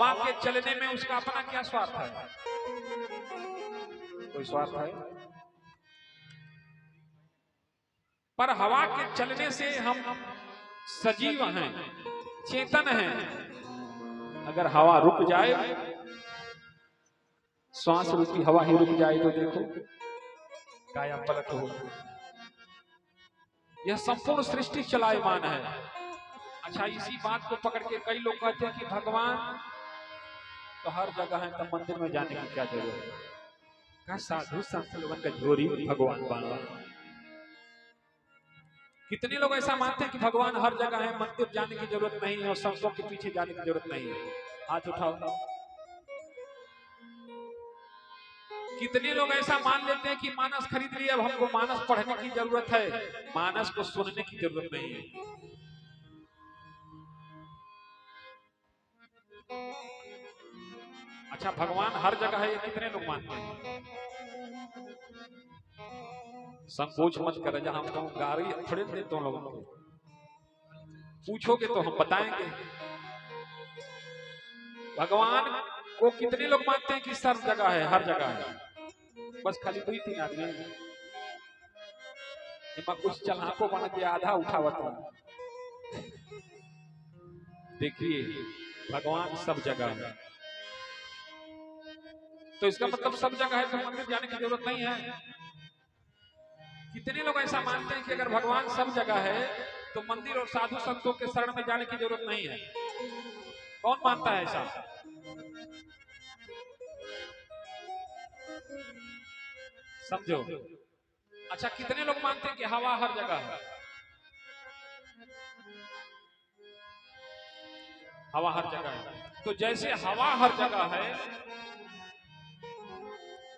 हवा के चलने में उसका अपना क्या स्वार्थ है? कोई स्वार्थ है? पर हवा के चलने से हम सजीव हैं, चेतन हैं। अगर हवा रुक जाए, श्वास रूपी हवा ही रुक जाए तो देखो काया पलट हो। यह संपूर्ण सृष्टि चलायमान है। अच्छा, इसी बात को पकड़ के कई लोग कहते हैं कि भगवान तो हर जगह है, तो मंदिर में जाने की क्या जरूरत है? कहा साधु संत लोगन का झोरी भगवान बांधा। कितने लोग ऐसा मानते हैं कि भगवान हर जगह है, मंदिर जाने की जरूरत नहीं है और संतों के पीछे जाने की जरूरत नहीं है? हाथ उठाओ। कितने लोग ऐसा मान लेते हैं कि मानस खरीद लिया, अब हमको मानस पढ़ने की जरूरत है, मानस को सुनने की जरूरत नहीं है। अच्छा, भगवान हर जगह है, ये कितने लोग मानते हैं? संकोच मत कर, जहां हम गाड़ी थोड़े देते हैं लोगों को, पूछोगे तो हम बताएंगे। भगवान को कितने लोग मानते हैं कि सब जगह है, हर जगह है? बस खाली 2-3 आदमी कुछ चलाको बन के आधा उठावत। देखिए, भगवान सब जगह है, तो इसका मतलब सब जगह है तो मंदिर जाने की जरूरत नहीं है। कितने लोग ऐसा मानते हैं कि अगर भगवान सब जगह है तो मंदिर और साधु संतों के शरण में जाने की जरूरत नहीं है? कौन मानता है ऐसा? समझो। अच्छा, कितने लोग मानते हैं कि हवा हर जगह है? हवा हर जगह है, तो जैसे हवा हर जगह है,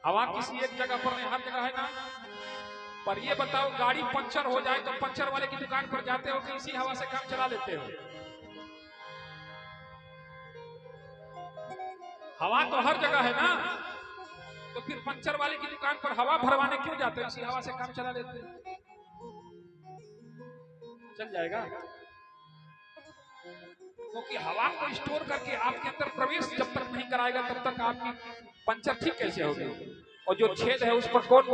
हवा किसी एक जगह पर नहीं, हर जगह है ना? पर ये बताओ, गाड़ी पंचर हो जाए तो पंचर वाले की दुकान पर जाते हो कि इसी हवा से काम चला लेते हो? हवा तो हर जगह है ना, तो फिर पंचर वाले की दुकान पर हवा भरवाने क्यों जाते हो? इसी हवा से काम चला लेते हो, चल जाएगा। क्योंकि हवा को स्टोर करके आपके अंदर प्रवेश जब तक नहीं कराएगा तब तक आपकी पंचर ठीक कैसे होगी? और जो छेद है उस पर कौन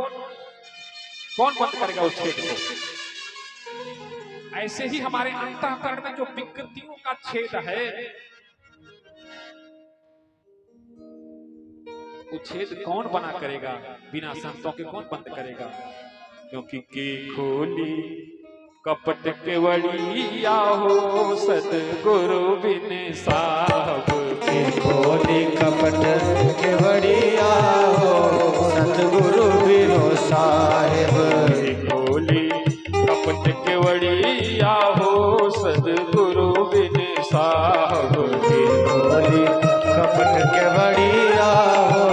बंद करेगा उस छेद को? ऐसे ही हमारे अंतःकरण में जो विकृतियों का छेद है, वो छेद कौन बना करेगा? बिना संतों के कौन बंद करेगा? क्योंकि के खोली कपट केवड़िया हो, सतगुरु बिन साहब के खोली कपट केवड़िया हो, सतगुरु बिन साहेब। के खोली कपट केवड़िया हो, सतगुरु बिन साहब। के खोली कपट केवड़िया हो,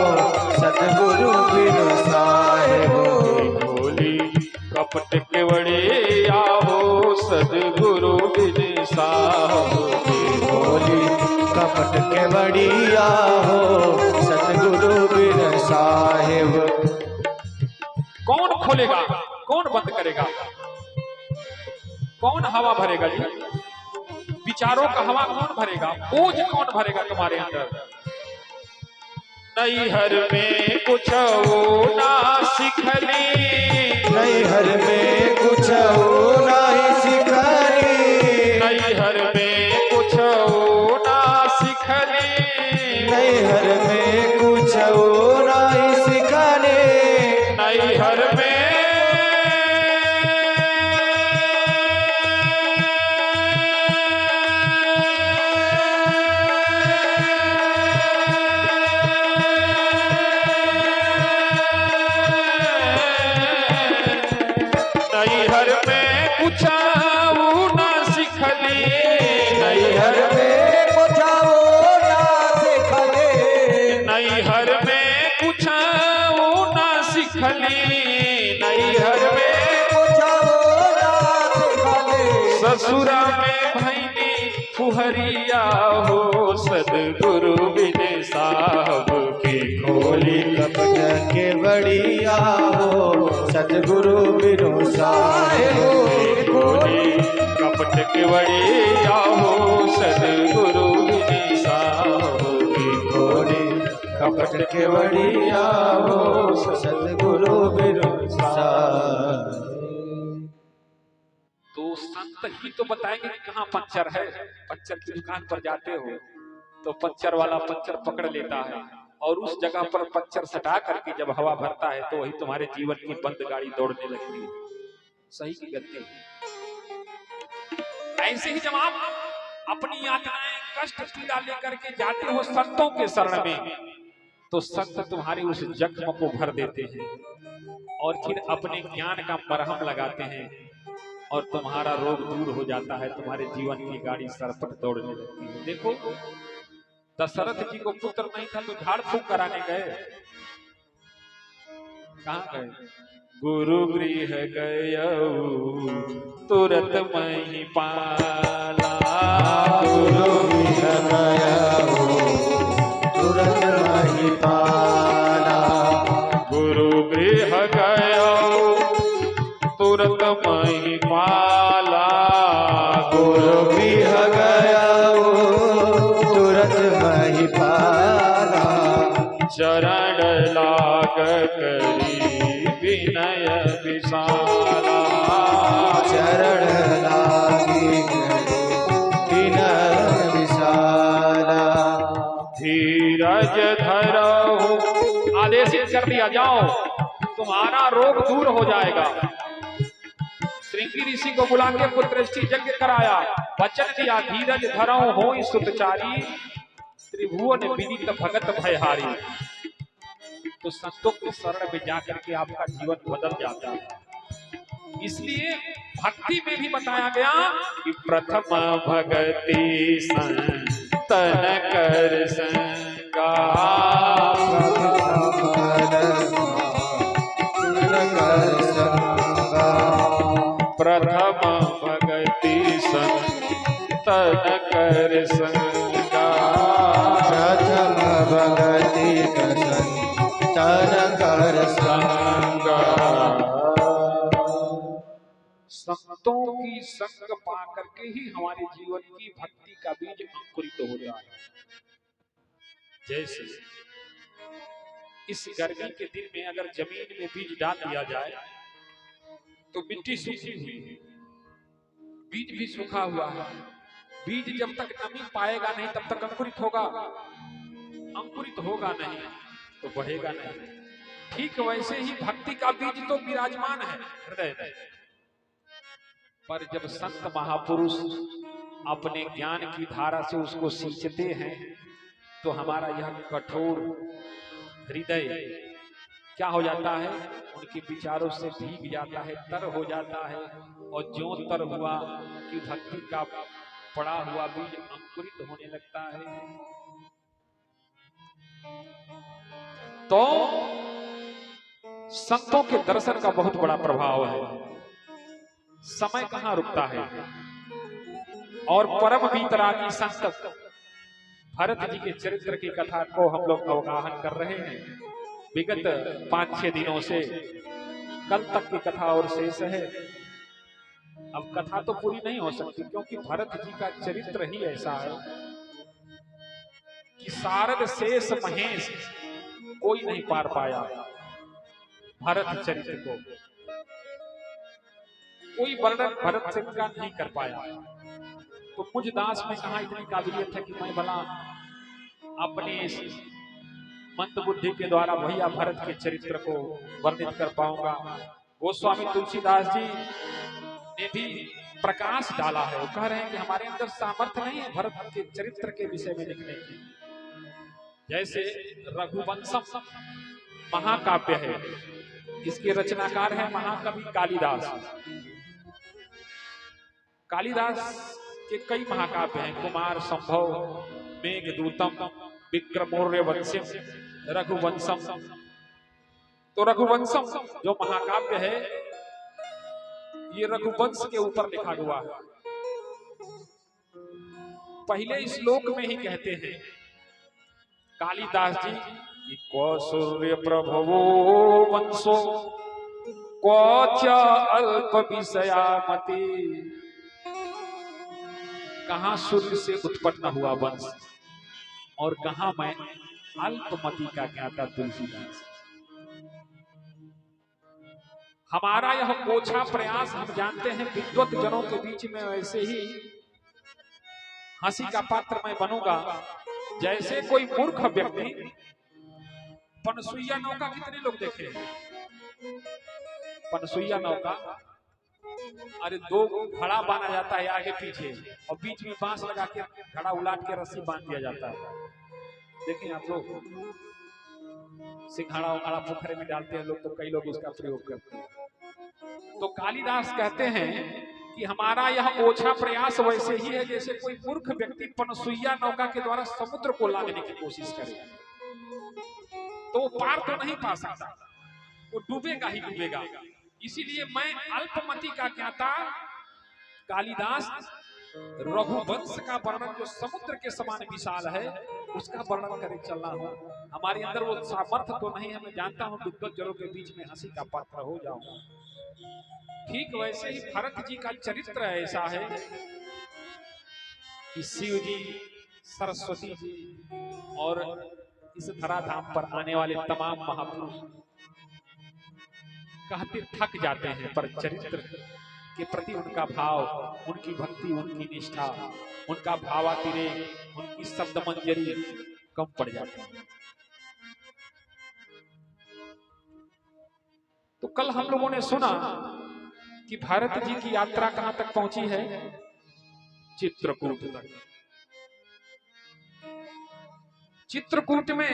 सतगुरु बिन साहेब। के खोली कपट केवड़िया हो, सतगुरु बिन साहब। के खोली कपट केवड़िया हो, सतगुरु बिन साहेब। कौन खोलेगा, कौन बंद करेगा, कौन हवा भरेगा जी? विचारों का हवा कौन भरेगा? बोझ कौन भरेगा तुम्हारे अंदर? नैहर में कुछ ना सिखली, नैहर में कुछ नहीं सिखली, नैहर में कुछ ना सिखली, नैहर में कुछ नहीं सिखली, नैहर में नैहर में कुछ ना सिखली, नैहर में कुछ ना सिखली, नैहर में कुछ ना सिखली, नैहर में कुछ ना सिखली। ससुरा में भैनी फुहरिया हो, सतगुरु बिन साहब। की खोली कपट केवड़िया हो, सतगुरु बिन साहेब। खोली कपट केवड़िया हो, सतगुरु बिन साहब। कपट केवड़िया हो सतगुरु बिनु सार। तो संत ही तो बताएंगे कि कहाँ पंचर है। पंचर की दुकान पर जाते हो तो पंचर वाला पंचर पकड़ लेता है और उस जगह पर पंचर सटा करके जब हवा भरता है तो वही तुम्हारे जीवन की बंद गाड़ी दौड़ने लगती है। सही की गलती। ऐसे ही जब आप अपनी यातनाएं कष्ट पीड़ा लेकर के जाते हो संतों के शरण में तो संत तुम्हारे उस जख्म को भर देते हैं और फिर अपने ज्ञान का मरहम लगाते हैं और तुम्हारा रोग दूर हो जाता है। तुम्हारे जीवन की गाड़ी सरपट दौड़ने लगती है। देखो दशरथ जी को पुत्र नहीं था तो झाड़ फूक कराने गए। कहाँ गए? गुरु गृह गयऊ तुरत महिपाला। गुरु गृह गयऊ तुरत महिपाला। गुरु गृह गयऊ तुरत महिपाला। गुरु गृह गयऊ तुरत महिपाला। चरण लाग करी विनय विशाला। चरण लागी विनय विशाला। धीरज धरो आदेशित कर दिया जाओ तुम्हारा रोग दूर हो जाएगा। श्रृंगी ऋषि को बुला के पुत्रष्टि यज्ञ कराया। वचन दिया धीरज धरो होई सुतचारी त्रिभुवन विदित भगत भयहारी। तो संतों के शरण में जाकर के आपका जीवन बदल जाता है। इसलिए भक्ति में भी बताया गया कि प्रथम भगति संतन कर संगा। प्रथम भगति संतन कर संगा। प्रथम भगति संतन कर संगा। संतों की संग पा करके ही हमारे जीवन की भक्ति का बीज अंकुरित होता है। जैसे इस गर्मी के दिन में अगर जमीन में बीज डाल दिया जाए तो मिट्टी सूखी हुई है, बीज भी सूखा हुआ है। बीज जब तक नमी पाएगा नहीं तब तक अंकुरित होगा, अंकुरित होगा नहीं तो बढ़ेगा नहीं। ठीक वैसे ही भक्ति का बीज तो विराजमान है हृदय में, पर जब संत महापुरुष अपने ज्ञान की धारा से उसको सींचते हैं तो हमारा यह कठोर हृदय क्या हो जाता है, उनके विचारों से भीग जाता है, तर हो जाता है। और ज्यों तर हुआ कि भक्ति का पड़ा हुआ बीज अंकुरित होने लगता है। तो संतों के दर्शन का बहुत बड़ा प्रभाव है। समय कहाँ रुकता है। और परम वीतरागी संत भरत जी के चरित्र की कथा को हम लोग अवगाहन कर रहे हैं विगत 5-6 दिनों से। कल तक की कथा और शेष है। अब कथा तो पूरी नहीं हो सकती क्योंकि भरत जी का चरित्र ही ऐसा है कि शारद शेष महेश कोई नहीं पार पाया भरत चरित्र को। कोई वर्णन भरत चरित्र का नहीं कर पाया। तो मुझ दास में कहा इतनी काबिलियत है कि मैं भला अपने मंद बुद्धि के द्वारा भैया भरत के चरित्र को वर्णित कर पाऊंगा। गोस्वामी तुलसीदास जी ने भी प्रकाश डाला है। वो कह रहे हैं कि हमारे अंदर सामर्थ्य नहीं है भरत के चरित्र के विषय में लिखने की। जैसे रघुवंशम महाकाव्य है, इसके रचनाकार है महाकवि कालिदास। कालिदास के कई महाकाव्य हैं, कुमार संभव, मेघदूतम, विक्रमोर्य वंशम, रघुवंशम। तो रघुवंशम जो महाकाव्य है ये रघुवंश के ऊपर लिखा हुआ है। पहले श्लोक में ही कहते हैं कालिदास जी कि को सूर्य प्रभवो वंशो को च अल्प विषयामति। कहां सूर्य से उत्पन्न हुआ वंश और कहां मैं अल्पमति का ज्ञाता तुलसीदास। हमारा यह ओछा प्रयास, हम जानते हैं विद्वत जनों के बीच में वैसे ही हंसी का पात्र मैं बनूंगा जैसे कोई मूर्ख व्यक्ति। पनसुइया नौका कितने लोग देखे हैं? पनसुइया नौका, अरे दो घड़ा बांधा जाता है आगे पीछे और बीच में बांस लगा के घड़ा उलाट के रस्सी बांध दिया जाता है। देखिए आप लोग, सिंघाड़ा उखाड़ा पोखरे में डालते हैं लोग, तो कई लोग उसका प्रयोग करते हैं। तो कालिदास कहते हैं कि हमारा यह ओछा प्रयास वैसे ही है जैसे कोई मूर्ख व्यक्ति पनसुइया नौका के द्वारा समुद्र को लांघने की कोशिश करे, तो वो पार तो नहीं पा सकता, वो डूबेगा ही डूबेगा। इसीलिए मैं अल्पमति का ज्ञाता कालिदास रघुवंश का वर्णन जो समुद्र के समान विशाल है उसका वर्णन करे चल रहा हूं। हमारे अंदर वो सामर्थ्य तो नहीं है, मैं जानता हूं विद्वत जनों के बीच में हंसी का पात्र हो जाऊं। ठीक वैसे ही भरत जी का चरित्र ऐसा है कि शिव जी, सरस्वती जी और इस धराधाम पर आने वाले तमाम महापुरुष कहते थक जाते हैं, पर चरित्र के प्रति उनका भाव, उनकी भक्ति, उनकी निष्ठा, उनका भावातिरेक, उनकी शब्द मंजरी कम पड़ जाती है। तो कल हम लोगों ने सुना कि भारत जी की यात्रा कहां तक पहुंची है? चित्रकूट तक। चित्रकूट में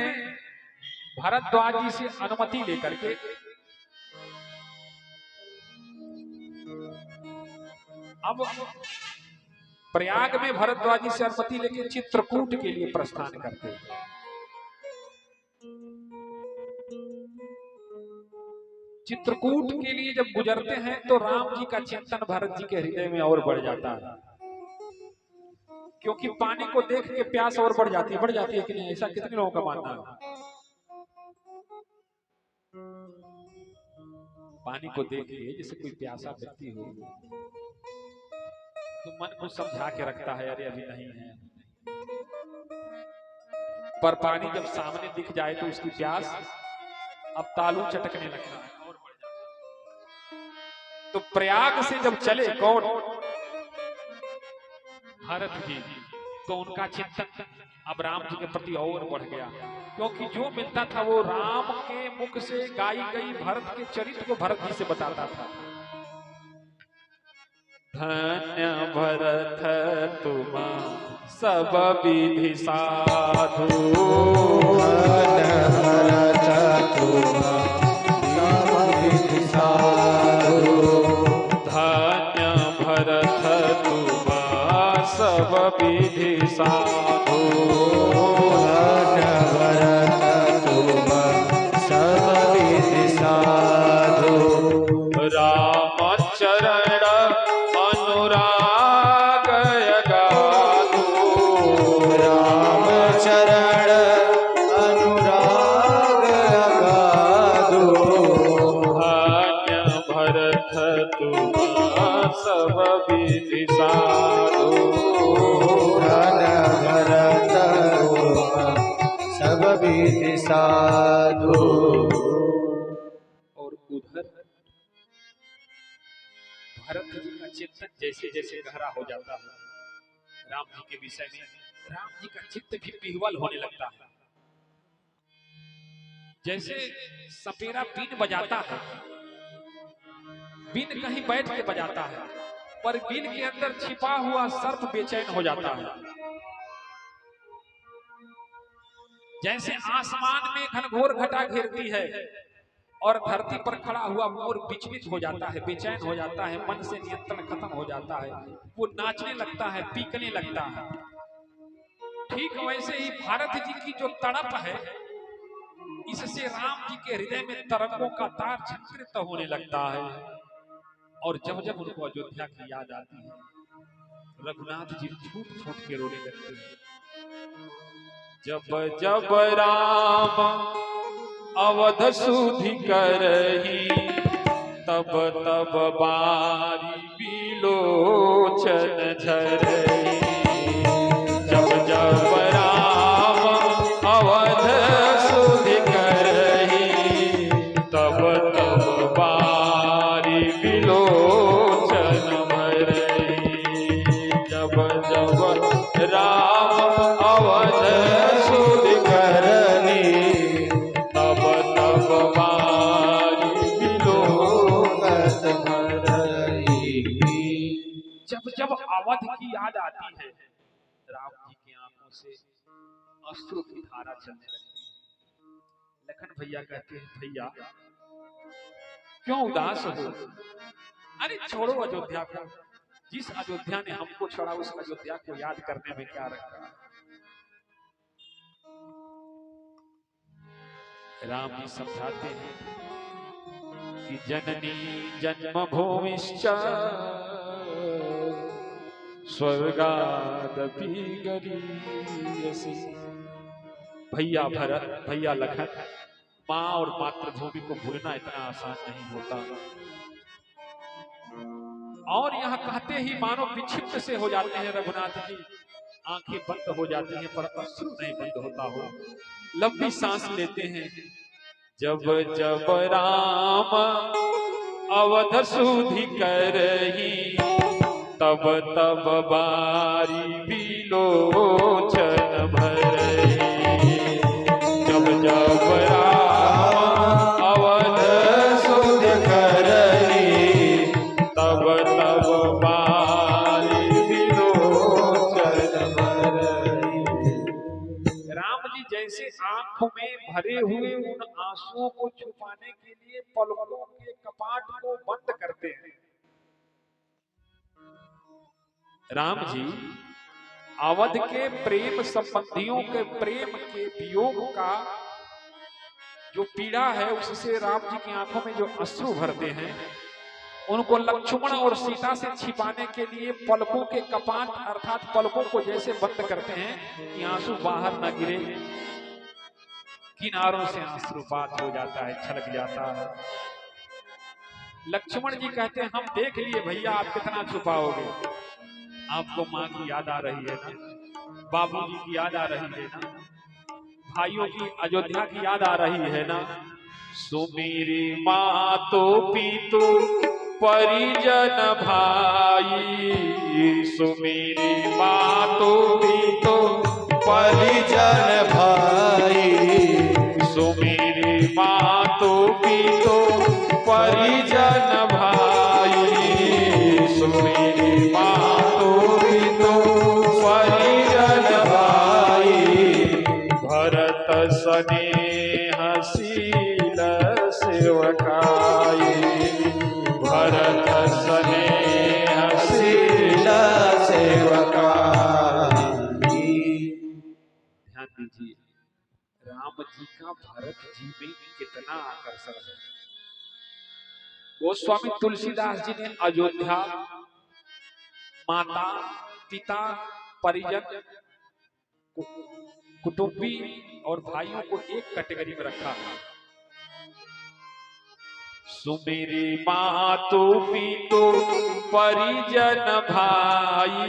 भारद्वाज जी से अनुमति लेकर के अब प्रयाग में भारद्वाज जी से अनुमति लेकर चित्रकूट के लिए प्रस्थान करते हैं। चित्रकूट के लिए जब गुजरते हैं तो राम जी का चिंतन भरत जी के हृदय में और बढ़ जाता है, क्योंकि पानी को देख के प्यास और बढ़ जाती है कि नहीं? ऐसा कितने लोगों का मानना है? पानी को देख के जैसे कोई प्यासा व्यक्ति हो तो मन को समझा के रखता है, अरे अभी नहीं है, पर पानी जब सामने दिख जाए तो उसकी प्यास अब तालू चटकने लगता है और बढ़ जाता है। तो प्रयाग से जब चले कौन? भरत जी, तो उनका चिंतन अब राम जी के प्रति और बढ़ गया, क्योंकि जो मिलता था वो राम के मुख से गाई गई भरत के चरित्र को भरत जी से बताता था। धन्य भरत तुम सब विधि साधु, धन्य भरत तुम सब विधि साधु, धन्य भरत तुम सब विधि साधु, धन्य भरत तुम सब विधि साधु, राम चरण अनुराग गाधु, राम चरण अनुराग गाधु, धन्य भरत तुम सब विधि साधु, धन्य भरत तुम सब विधि साधु। और उधर भरत जी का चिंतन जैसे जैसे गहरा हो जाता है राम जी के विषय में, राम जी का चित्त भी विह्वल होने लगता है। जैसे सपेरा बीन बजाता है, बीन कहीं बैठ के बजाता है, पर बीन के अंदर छिपा हुआ सर्प बेचैन हो जाता है। जैसे आसमान में घनघोर घटा घेरती है और धरती पर खड़ा हुआ मोर विचलित हो जाता है, बेचैन हो जाता है, मन से नियंत्रण खत्म हो जाता है, वो नाचने लगता है, पीकने लगता है। ठीक वैसे ही भारत जी की जो तड़प है, इससे राम जी के हृदय में तरंगों का तार झंकृत होने लगता है। और जब जब उनको अयोध्या की याद आती है, रघुनाथ जी छूट छूट के रोने लगते हैं। जब जब राम अवध सुधि करही, तब तब बारी बिलोचन झरही। जब जब राम अवध से अश्रु की धारा चलने लगती है। लखन भैया कहते हैं भैया क्यों उदास हो? अरे छोड़ो अयोध्या को, जिस अयोध्या ने हमको छोड़ा उस अयोध्या को याद करने में क्या रखा। राम जी समझाते हैं कि जननी जन्मभूमिश्च स्वर्गादपि गरीयसी। भैया भरत, भैया लखन, माँ और मातृभूमि को भूलना इतना आसान नहीं होता। और यह कहते ही मानो विक्षिप्त से हो जाते हैं रघुनाथ जी, आंखें बंद हो जाती हैं पर अश्रु नहीं बंद होता हो। लंबी सांस लेते हैं। जब जब राम अवध सुधि करही तब तब बारी बिलोचन भरही। जब जब राम अवध सुधि करही तब तब बारी बिलोचन भरही। राम जी जैसे आंखों में भरे हुए उन आंसुओं को छुपाने के लिए पलकों के कपाट को बंद करते हैं। राम जी अवध के प्रेम संबंधियों के प्रेम के वियोग का जो पीड़ा है उससे राम जी की आंखों में जो अश्रु भरते हैं, उनको लक्ष्मण और सीता से छिपाने के लिए पलकों के कपाट अर्थात पलकों को जैसे बंद करते हैं कि आंसू बाहर न गिरे, किनारों से आंसुपात हो जाता है, छलक जाता है। लक्ष्मण जी कहते हैं हम देख लिए भैया आप कितना छुपाओगे, आपको माँ की याद आ रही है ना, बाबूजी की याद आ रही है ना, भाइयों की अयोध्या की याद आ रही है ना। सुमेरी माँ तो पीतु परिजन भाई, सुमेरी माँ तो पीतु परिजन भाई, सुमेरी माँ तो पीतु परिजन भाई, सुमेरी माँ तो पीतु परिजन भाई। भरत स्नेहशील सेवकाई, भरत स्नेहशील सेवकाई। ध्यान दीजिए राम जी का भरत जी में कितना आकर्षण है। गोस्वामी तुलसीदास जी ने अयोध्या, माता, पिता, परिजन, कुटुंबी और भाइयों को एक कैटेगरी में रखा है। सुमेरी मातु पितु परिजन भाई,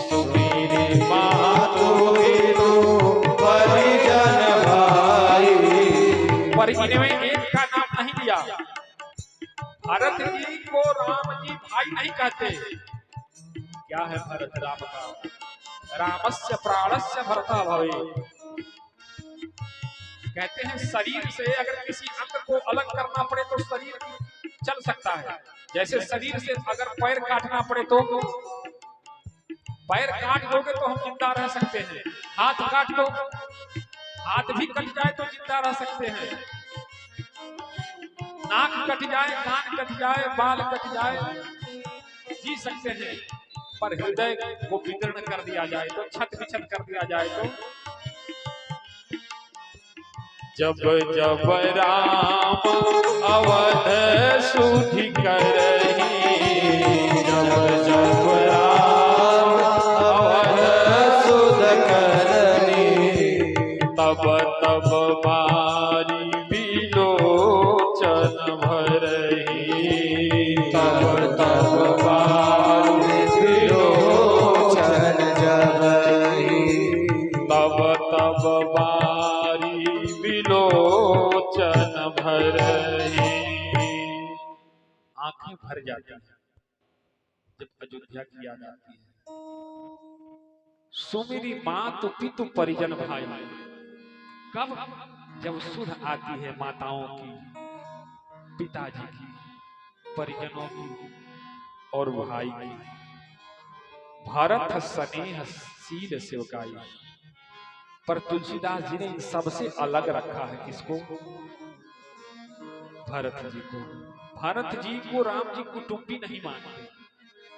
सुमेरी मातु पितु परिजन भाई। पर इनमें एक का नाम नहीं लिया। भरत जी को राम जी भाई नहीं कहते। क्या है भरत राम का? रामस्य प्राणस्य भरता भवे। कहते हैं शरीर से अगर किसी अंग को अलग करना पड़े तो शरीर चल सकता है। जैसे शरीर से अगर पैर काटना पड़े तो पैर काट दोगे तो हम जिंदा रह सकते हैं, हाथ काट दो हाथ भी कट जाए तो जिंदा रह सकते हैं, नाक कट जाए, कान कट जाए, बाल कट जाए, जी सकते हैं। पर हृदय को विदीर्ण कर दिया जाए तो, छत विछत कर दिया जाए तो। जब जब राम अवध सुधि करही, जब जब राम अवध सुधि करही तब तब बारी बिलोचन भरही, तब तब बारी बिलोचन जबही, तब तब बारी बिलोचन भरही। आंखें भर जाती हैं जब अयोध्या की याद आती है। सुमेरी माँ तो पितु परिजन भाई, कब? जब सुध आती है माताओं की, पिताजी की, परिजनों की और भाई की। भरत स्नेह शील सेवकाई। पर तुलसीदास जी ने इन सबसे अलग रखा है किसको? भरत जी को। भरत जी को राम जी कुटुंबी नहीं मानते,